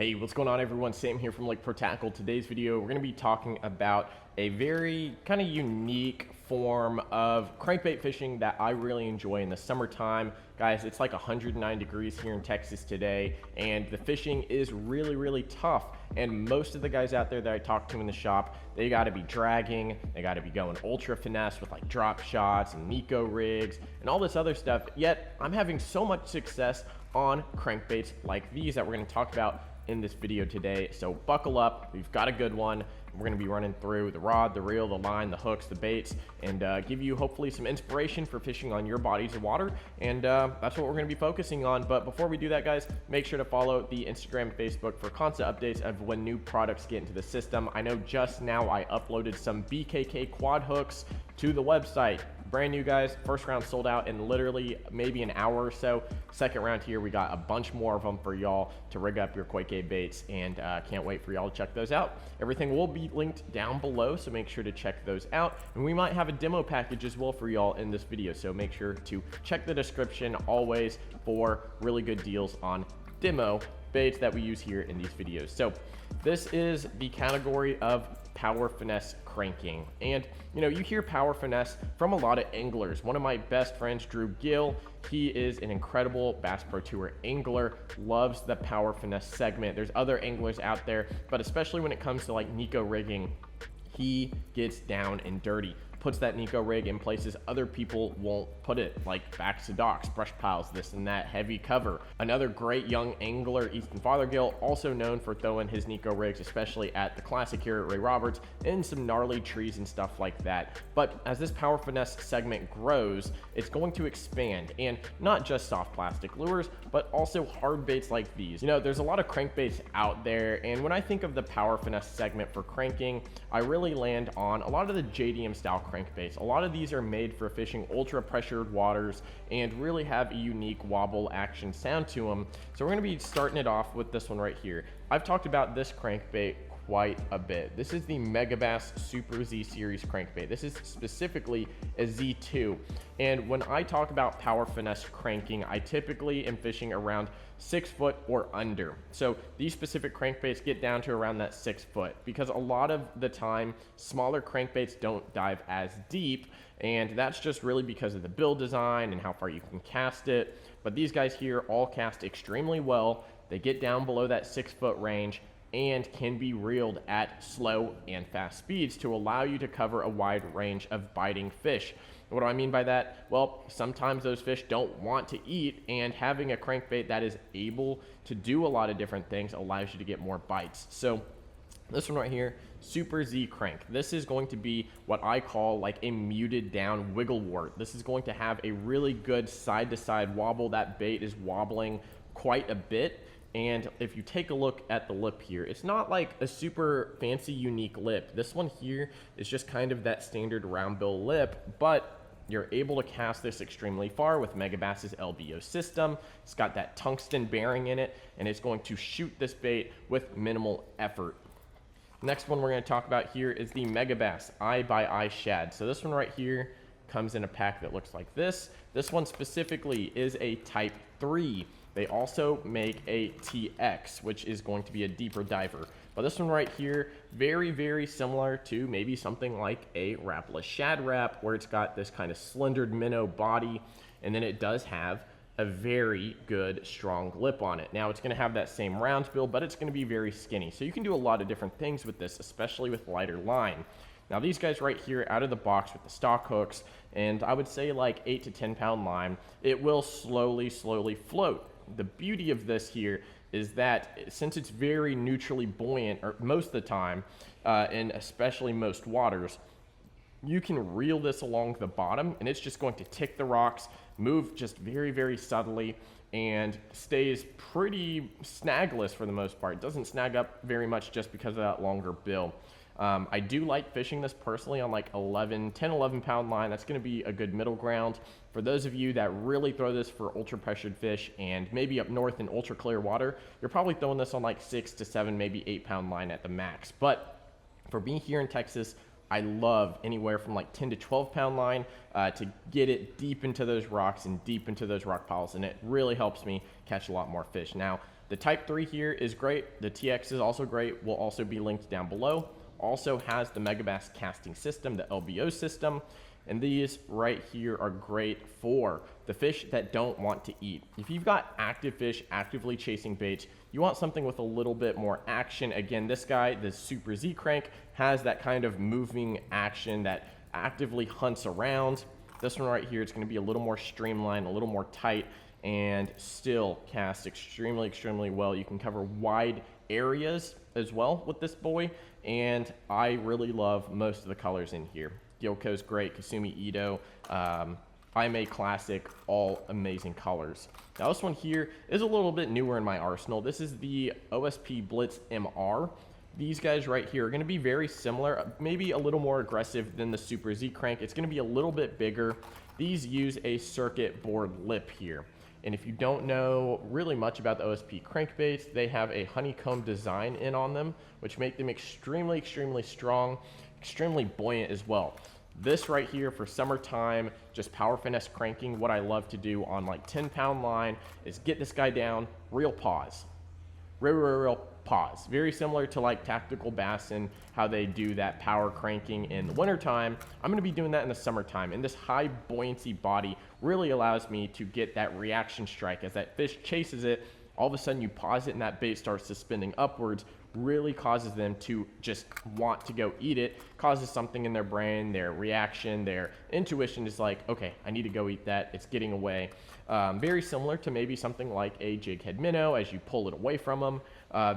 Hey, what's going on everyone? Sam here from Lake Pro Tackle. Today's video, we're going to be talking about a very kind of unique form of crankbait fishing that I really enjoy in the summertime. Guys, it's like 109 degrees here in Texas today, and the fishing is really tough. And most of the guys out there that I talk to in the shop, they got to be dragging, they got to be going ultra finesse with like drop shots and Nico rigs and all this other stuff. Yet I'm having so much success on crankbaits like these that we're going to talk about in this video today. So buckle up, we've got a good one. We're going to be running through the rod, the reel, the line, the hooks, the baits, and give you hopefully some inspiration for fishing on your bodies of water. And that's what we're going to be focusing on. But before we do that, guys, make sure to follow the Instagram, Facebook for constant updates of when new products get into the system. I know just now I uploaded some BKK quad hooks to the website. Brand new, guys. First round sold out in literally maybe an hour or so. Second round here, we got a bunch more of them for y'all to rig up your Quake baits, and can't wait for y'all to check those out. Everything will be linked down below, so make sure to check those out. And we might have a demo package as well for y'all in this video, so make sure to check the description always for really good deals on demo baits that we use here in these videos. So this is the category of power finesse cranking, and you know, you hear power finesse from a lot of anglers. One of my best friends, Drew Gill, he is an incredible Bass Pro Tour angler, loves the power finesse segment. There's other anglers out there, but especially when it comes to like Nico rigging, he gets down and dirty, puts that Nico rig in places other people won't put it, like backs to docks, brush piles, this and that, heavy cover. Another great young angler, Easton Fothergill, also known for throwing his Nico rigs, especially at the classic here at Ray Roberts, in some gnarly trees and stuff like that. But as this power finesse segment grows, it's going to expand, and not just soft plastic lures, but also hard baits like these. You know, there's a lot of crankbaits out there, and when I think of the power finesse segment for cranking, I really land on a lot of the JDM style crankbaits. A lot of these are made for fishing ultra pressured waters and really have a unique wobble action sound to them. So we're going to be starting it off with this one right here. I've talked about this crankbait quite a bit. This is the Megabass Super Z Series crankbait. This is specifically a Z2. And when I talk about power finesse cranking, I typically am fishing around 6 foot or under. So these specific crankbaits get down to around that 6 foot, because a lot of the time smaller crankbaits don't dive as deep, and that's just really because of the build design and how far you can cast it. But these guys here all cast extremely well. They get down below that 6 foot range and can be reeled at slow and fast speeds to allow you to cover a wide range of biting fish. What do I mean by that? Well, sometimes those fish don't want to eat, and having a crankbait that is able to do a lot of different things allows you to get more bites. So this one right here, Super Z crank. This is going to be what I call like a muted down wiggle wart. This is going to have a really good side to side wobble. That bait is wobbling quite a bit. And if you take a look at the lip here, it's not like a super fancy unique lip. This one here is just kind of that standard round bill lip, but you're able to cast this extremely far with Megabass's LBO system. It's got that tungsten bearing in it, and it's going to shoot this bait with minimal effort. Next one we're going to talk about here is the Megabass Eye by Eye Shad. So this one right here comes in a pack that looks like this. This one specifically is a Type 3. They also make a TX, which is going to be a deeper diver. But this one right here, very similar to maybe something like a wrapless shad wrap, where it's got this kind of slendered minnow body, and then it does have a very good strong lip on it. Now it's going to have that same round bill, but it's going to be very skinny. So you can do a lot of different things with this, especially with lighter line. Now these guys right here out of the box with the stock hooks, and I would say like 8 to 10 pound line, it will slowly float. The beauty of this here is that since it's very neutrally buoyant, or most of the time, and especially most waters, you can reel this along the bottom, and it's just going to tick the rocks, move just very subtly, and stays pretty snagless for the most part. It doesn't snag up very much just because of that longer bill. I do like fishing this personally on like 10, 11 pound line. That's going to be a good middle ground. For those of you that really throw this for ultra pressured fish and maybe up north in ultra clear water, you're probably throwing this on like 6 to 7, maybe 8 pound line at the max. But for me here in Texas, I love anywhere from like 10 to 12 pound line to get it deep into those rocks and deep into those rock piles, and it really helps me catch a lot more fish. Now, The Type 3 here is great. The TX is also great. Will also be linked down below. Also has the Megabass casting system, the LBO system. And these right here are great for the fish that don't want to eat. If you've got active fish actively chasing baits, you want something with a little bit more action. Again, this guy, the Super Z Crank, has that kind of moving action that actively hunts around. This one right here, it's going to be a little more streamlined, a little more tight, and still casts extremely well. You can cover wide areas as well with this boy, and I really love most of the colors in here. Gilco's great, Kasumi Ito, IMA Classic, all amazing colors. Now this one here is a little bit newer in my arsenal. This is the OSP Blitz MR. These guys right here are going to be very similar, maybe a little more aggressive than the Super Z Crank. It's going to be a little bit bigger. These use a circuit board lip here. And if you don't know really much about the OSP crankbaits, they have a honeycomb design in on them, which make them extremely strong, extremely buoyant as well. This right here for summertime, just power finesse cranking, what I love to do on like 10-pound line is get this guy down, real pause. Real pause. Very similar to like tactical bass and how they do that power cranking in the wintertime. I'm going to be doing that in the summertime. And this high buoyancy body really allows me to get that reaction strike. As that fish chases it, all of a sudden you pause it and that bait starts suspending upwards, really causes them to just want to go eat it, causes something in their brain, their reaction, their intuition is like, okay, I need to go eat that, it's getting away. Very similar to maybe something like a jig head minnow as you pull it away from them.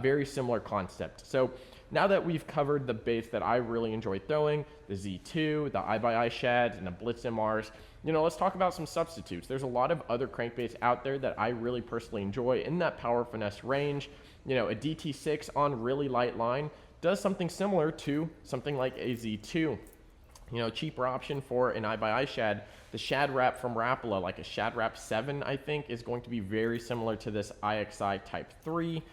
Very similar concept. So now that we've covered the baits that I really enjoy throwing, the Z2, the Eye shads, and the Blitz MRs, you know, let's talk about some substitutes. There's a lot of other crankbaits out there that I really personally enjoy in that power finesse range. You know, a DT6 on really light line does something similar to something like a Z2. You know, cheaper option for an Eye shad. The Shad Wrap from Rapala, like a Shad Wrap 7, I think, is going to be very similar to this IXI Type 3.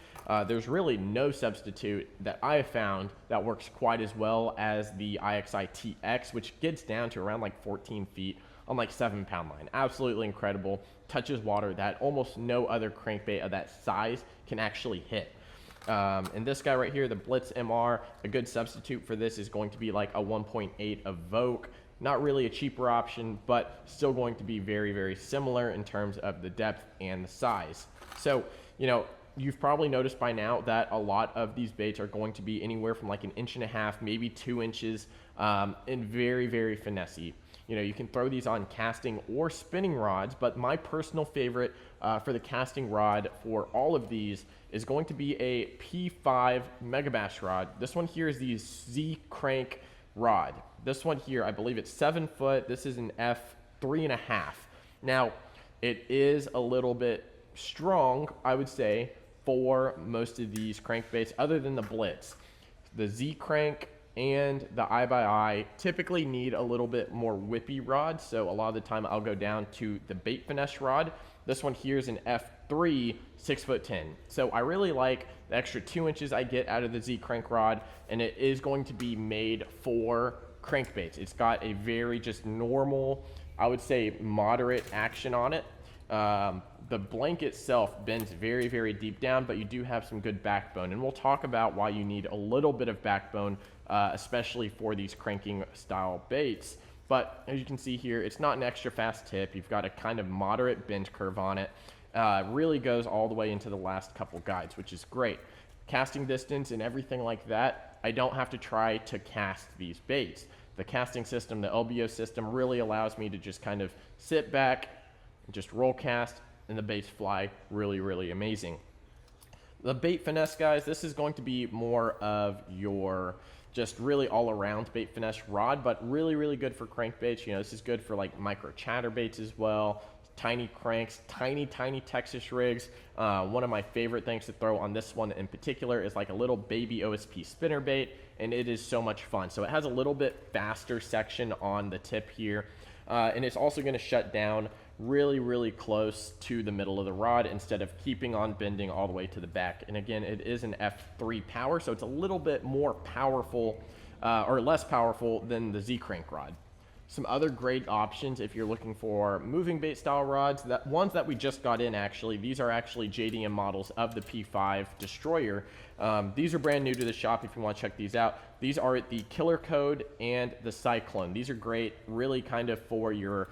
There's really no substitute that I have found that works quite as well as the IXI TX, which gets down to around like 14 feet on like 7-pound line. Absolutely incredible. Touches water that almost no other crankbait of that size can actually hit. And this guy right here, the Blitz MR, a good substitute for this is going to be like a 1.8 Evoke. Not really a cheaper option, but still going to be very similar in terms of the depth and the size. So, you know, you've probably noticed by now that a lot of these baits are going to be anywhere from like 1.5 inches, maybe 2 inches, and very finessey. You know, you can throw these on casting or spinning rods, but my personal favorite for the casting rod for all of these is going to be a P5 Megabass rod. This one here is the Z Crank rod. This one here, I believe it's 7 foot. This is an F3.5. Now, it is a little bit strong, I would say, for most of these crankbaits other than the Blitz. The Z Crank and the Eye typically need a little bit more whippy rod, so a lot of the time I'll go down to the bait finesse rod. This one here is an F3 6'10". So I really like the extra 2 inches I get out of the Z Crank rod, and it is going to be made for crankbaits. It's got a very just normal, I would say moderate action on it. The blank itself bends very deep down, but you do have some good backbone, and we'll talk about why you need a little bit of backbone, especially for these cranking style baits. But as you can see here, it's not an extra fast tip. You've got a kind of moderate bend curve on it. Really goes all the way into the last couple guides, which is great. Casting distance and everything like that, I don't have to try to cast these baits. The casting system, the LBO system, really allows me to just kind of sit back and just roll cast, and the baits fly really amazing. The bait finesse, guys, this is going to be more of your just really all around bait finesse rod, but really good for crankbaits. You know, this is good for like micro chatterbaits as well, tiny cranks, tiny Texas rigs. One of my favorite things to throw on this one in particular is like a little baby OSP spinner bait, and it is so much fun. So it has a little bit faster section on the tip here, and it's also going to shut down really close to the middle of the rod instead of keeping on bending all the way to the back. And again, it is an F3 power, so it's a little bit more powerful or less powerful than the Z Crank rod. Some other great options if you're looking for moving bait style rods, that ones that we just got in actually, these are actually JDM models of the P5 Destroyer. These are brand new to the shop if you want to check these out. These are the Killer Code and the Cyclone. These are great, really kind of for your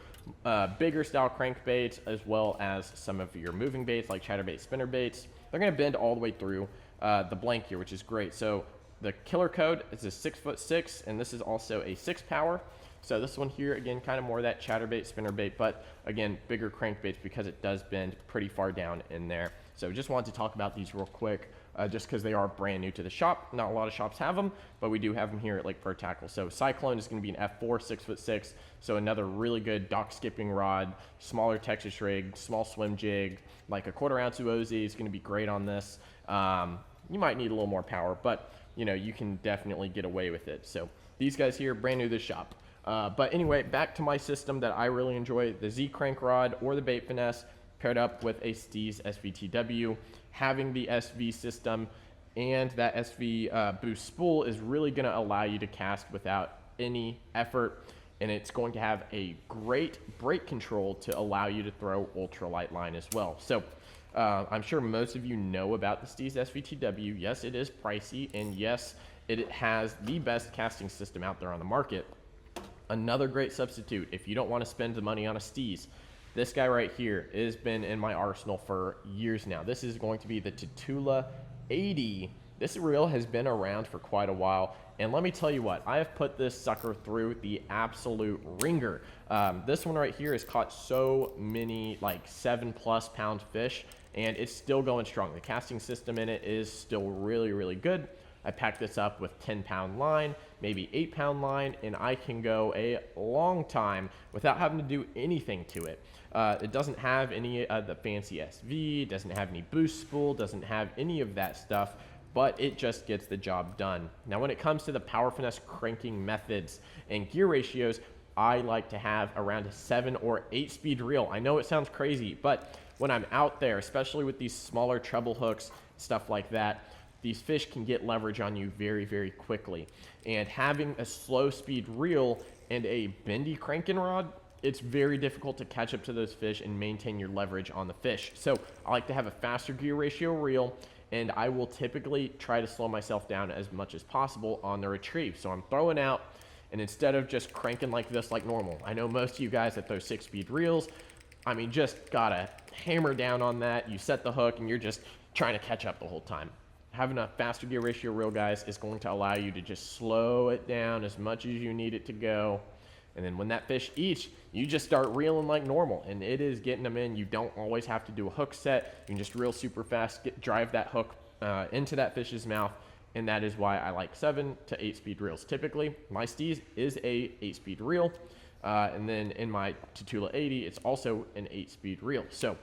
bigger style crankbaits, as well as some of your moving baits like chatterbait, spinnerbaits. They're going to bend all the way through the blank here, which is great. So the Killer Code is a 6'6", and this is also a 6 power. So this one here, again, kind of more that chatterbait, spinnerbait, but again, bigger crankbaits because it does bend pretty far down in there. So just wanted to talk about these real quick, just because they are brand new to the shop. Not a lot of shops have them, but we do have them here at Lake Pro Tackle. So Cyclone is going to be an F4, 6'6", so another really good dock skipping rod, smaller Texas rig, small swim jig, like a 1/4 ounce Uozi is going to be great on this. You might need a little more power, but you know, you can definitely get away with it. So these guys here, brand new to the shop. But anyway, back to my system that I really enjoy, the Z crank rod or the bait finesse paired up with a Steez SVTW. Having the SV system and that SV boost spool is really going to allow you to cast without any effort, and it's going to have a great brake control to allow you to throw ultralight line as well. So I'm sure most of you know about the Steez SVTW. Yes, it is pricey, and yes, it has the best casting system out there on the market. Another great substitute if you don't want to spend the money on a Steez. This guy right here has been in my arsenal for years now. This is going to be the Tatula 80. This reel has been around for quite a while, and let me tell you what, I have put this sucker through the absolute ringer. This one right here has caught so many like 7+ pound fish, and it's still going strong. The casting system in it is still really, really good. I packed this up with 10-pound line, maybe 8-pound line, and I can go a long time without having to do anything to it. It doesn't have any of the fancy SV, doesn't have any boost spool, doesn't have any of that stuff, but it just gets the job done. Now, when it comes to the power finesse cranking methods and gear ratios, I like to have around a 7 or 8 speed reel. I know it sounds crazy, but when I'm out there, especially with these smaller treble hooks, stuff like that, these fish can get leverage on you very, very quickly. And having a slow speed reel and a bendy cranking rod, it's very difficult to catch up to those fish and maintain your leverage on the fish. So I like to have a faster gear ratio reel, and I will typically try to slow myself down as much as possible on the retrieve. So I'm throwing out, and instead of just cranking like this like normal, I know most of you guys that throw 6-speed reels, I mean, just gotta hammer down on that. You set the hook and you're just trying to catch up the whole time. Having a faster gear ratio reel, guys, is going to allow you to just slow it down as much as you need it to go. And then when that fish eats, you just start reeling like normal, and it is getting them in. You don't always have to do a hook set. You can just reel super fast, drive that hook into that fish's mouth, and that is why I like 7 to 8 speed reels. Typically, my Steez is a 8-speed reel, and then in my Tatula 80, it's also an 8-speed reel. So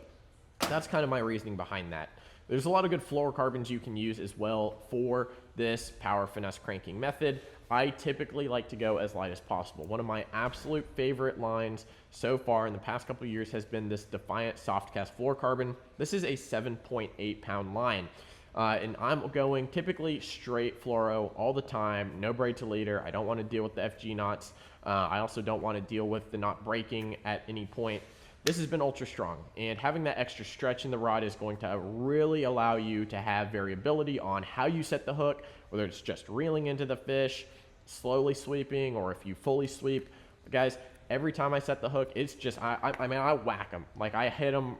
that's kind of my reasoning behind that. There's a lot of good fluorocarbons you can use as well for this power finesse cranking method. I typically like to go as light as possible. One of my absolute favorite lines so far in the past couple of years has been this Defiant Softcast fluorocarbon. This is a 7.8 pound line. And I'm going typically straight fluoro all the time, no braid to leader. I don't want to deal with the FG knots. I also don't want to deal with the knot breaking at any point. This has been ultra strong, and having that extra stretch in the rod is going to really allow you to have variability on how you set the hook, whether it's just reeling into the fish, slowly sweeping, or if you fully sweep. But guys, every time I set the hook, it's just, I mean, I whack them. Like, I hit them,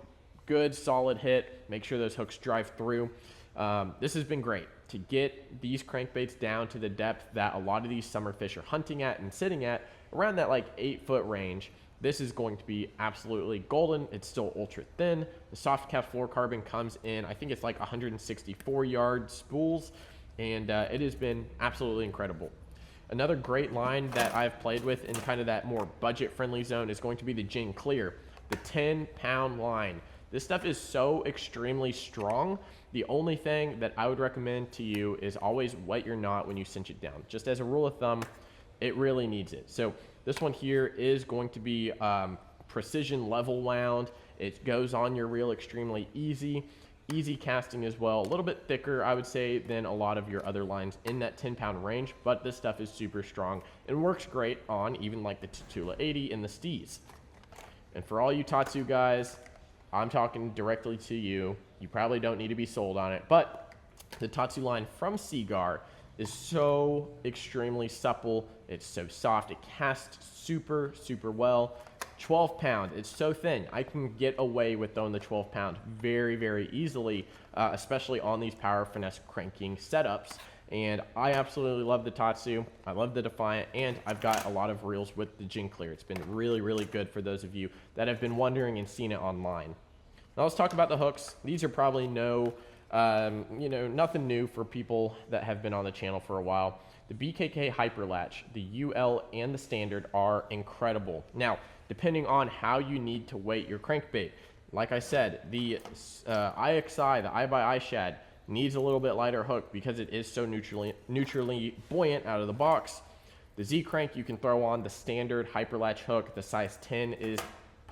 good, solid hit, make sure those hooks drive through. This has been great to get these crankbaits down to the depth that a lot of these summer fish are hunting at and sitting at, around that like 8-foot range. This is going to be absolutely golden. It's still ultra thin. The Softcast fluorocarbon comes in, I think it's like 164 yard spools, and it has been absolutely incredible. Another great line that I've played with in kind of that more budget-friendly zone is going to be the Gin Clear, the 10-pound line. This stuff is so extremely strong. The only thing that I would recommend to you is always wet your knot when you cinch it down. Just as a rule of thumb, it really needs it. So this one here is going to be precision level wound. It goes on your reel extremely easy. easy casting as well, a little bit thicker, I would say, than a lot of your other lines in that 10-pound range, but this stuff is super strong and works great on even like the Tatula 80 and the Steez. And for all you Tatsu guys, I'm talking directly to you. You probably don't need to be sold on it, but the Tatsu line from Seaguar is so extremely supple. It's so soft. It casts super, super well. 12-pound, it's so thin. I can get away with throwing the 12-pound very, very easily, especially on these power finesse cranking setups. And I absolutely love the Tatsu. I love the Defiant, and I've got a lot of reels with the Gin Clear. It's been really, really good for those of you that have been wondering and seen it online. Now let's talk about the hooks. These are probably nothing new for people that have been on the channel for a while. The BKK Hyperlatch, the UL, and the Standard are incredible. Now, depending on how you need to weight your crankbait, like I said, the IXI, the Eye by Eye Shad, needs a little bit lighter hook because it is so neutrally buoyant out of the box. The Z Crank you can throw on the Standard Hyperlatch hook. The size 10 is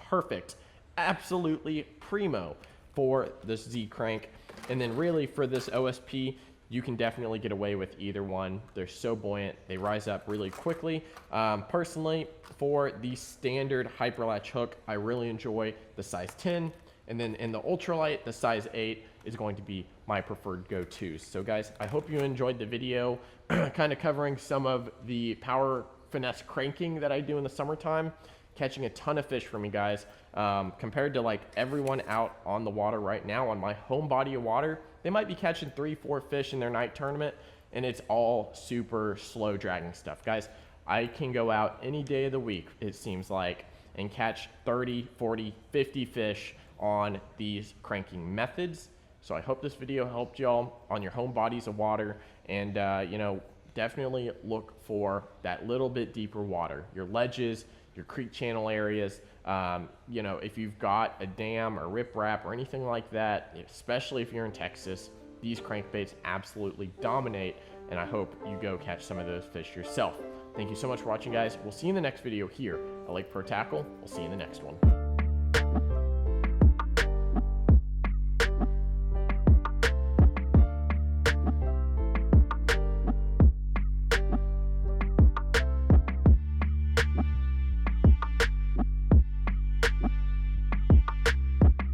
perfect, absolutely primo for this Z Crank. And then really for this OSP, you can definitely get away with either one. They're so buoyant, they rise up really quickly. Personally, for the Standard Hyperlatch hook, I really enjoy the size 10. And then in the ultralight, the size 8 is going to be my preferred go-tos. So guys, I hope you enjoyed the video, kind of covering some of the power finesse cranking that I do in the summertime. Catching a ton of fish for me, guys. Compared to like everyone out on the water right now on my home body of water, they might be catching 3-4 fish in their night tournament, and it's all super slow dragging stuff. Guys, I can go out any day of the week, it seems like, and catch 30, 40, 50 fish on these cranking methods. So I hope this video helped y'all on your home bodies of water, and definitely look for that little bit deeper water, your ledges, your creek channel areas. If you've got a dam or riprap or anything like that, especially if you're in Texas, these crankbaits absolutely dominate, and I hope you go catch some of those fish yourself. Thank you so much for watching, guys. We'll see you in the next video here at Lake Pro Tackle. We'll see you in the next one.